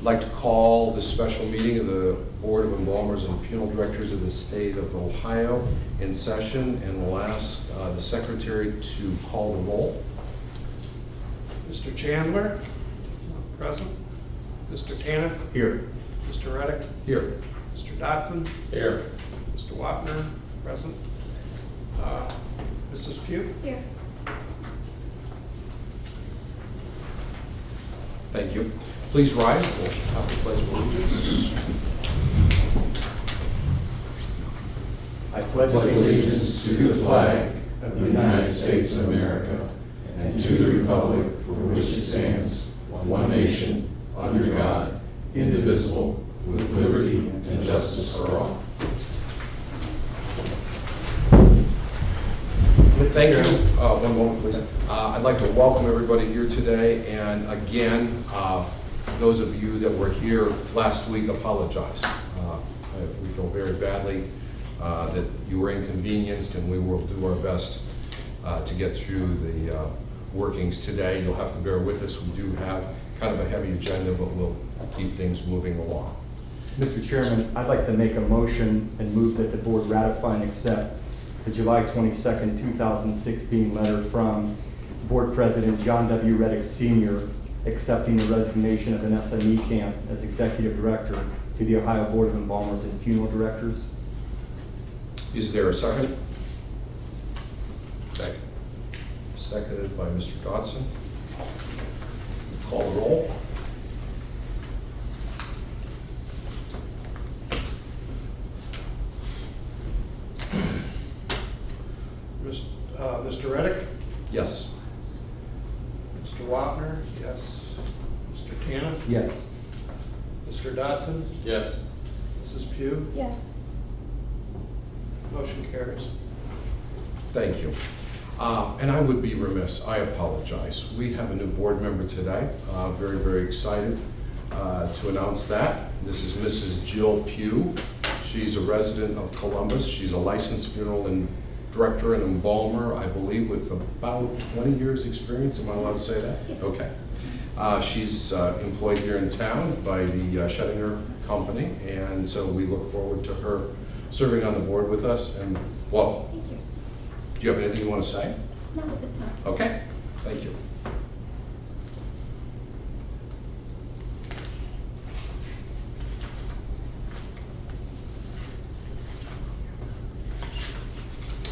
I'd like to call this special meeting of the Board of Embalmers and Funeral Directors of the State of Ohio in session, and will ask the Secretary to call the roll. Mr. Chandler, present. Mr. Caniff, Here. Mr. Reddick, Here. Mr. Dodson, Here. Mr. Wapner, present. Mrs. Pugh, Here. Thank you. Please rise. We'll have the Pledge of Allegiance. I pledge allegiance to the flag of the United States of America and to the republic for which it stands, one nation, under God, indivisible, with liberty and justice for all. Thank you. One moment, please. I'd like to welcome everybody here today, and again, those of you that were here last week, apologize. We feel very badly that you were inconvenienced, and we will do our best to get through the workings today. You'll have to bear with us. We do have kind of a heavy agenda, but we'll keep things moving along. Mr. Chairman, I'd like to make a motion and move that the board ratify and accept the July 22nd, 2016 letter from Board President John W. Reddick Sr. accepting the resignation of Vanessa Niekamp as Executive Director to the Ohio Board of Embalmers and Funeral Directors. Is there a second? Second. Seconded by Mr. Dodson. Call the roll. Mr. Reddick, Yes. Mr. Wapner, yes. Mr. Caniff, Yes. Mr. Dodson, Yes. Mrs. Pugh, Yes. motion carries. Thank you. And I would be remiss, I apologize. We have a new board member today. Very, very excited to announce that. This is Mrs. Jill Pugh. She's a resident of Columbus. She's a licensed funeral and director and embalmer, I believe, with about 20 years experience. Am I allowed to say that? Yes. Okay. She's employed here in town by the Schettinger Company, and so we look forward to her serving on the board with us. And well, Thank you. do you have anything you want to say? Not at this time. Okay, thank you.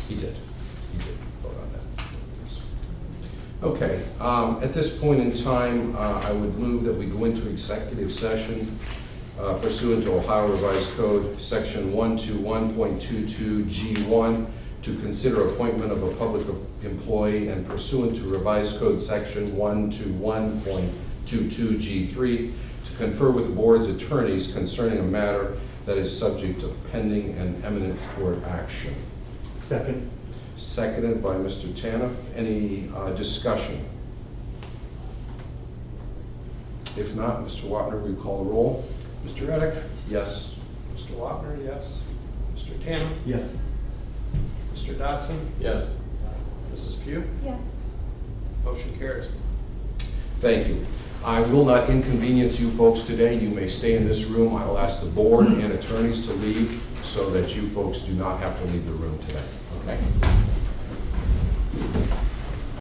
He did vote on that. Yes. Okay, at this point in time, I would move that we go into executive session pursuant to Ohio Revised Code, Section 121.22G1, to consider appointment of a public employee, and pursuant to Revised Code Section 121.22G3, to confer with the board's attorneys concerning a matter that is subject to pending and imminent court action. Second. Seconded by Mr. Taniff. Any discussion? If not, Mr. Wapner, will you call the roll? Mr. Reddick, Yes. Mr. Wapner, yes. Mr. Caniff, Yes. Mr. Dodson, Yes. Mrs. Pugh, Yes. motion carries. Thank you. I will not inconvenience you folks today. You may stay in this room. I will ask the board and attorneys to leave so that you folks do not have to leave the room today. Okay?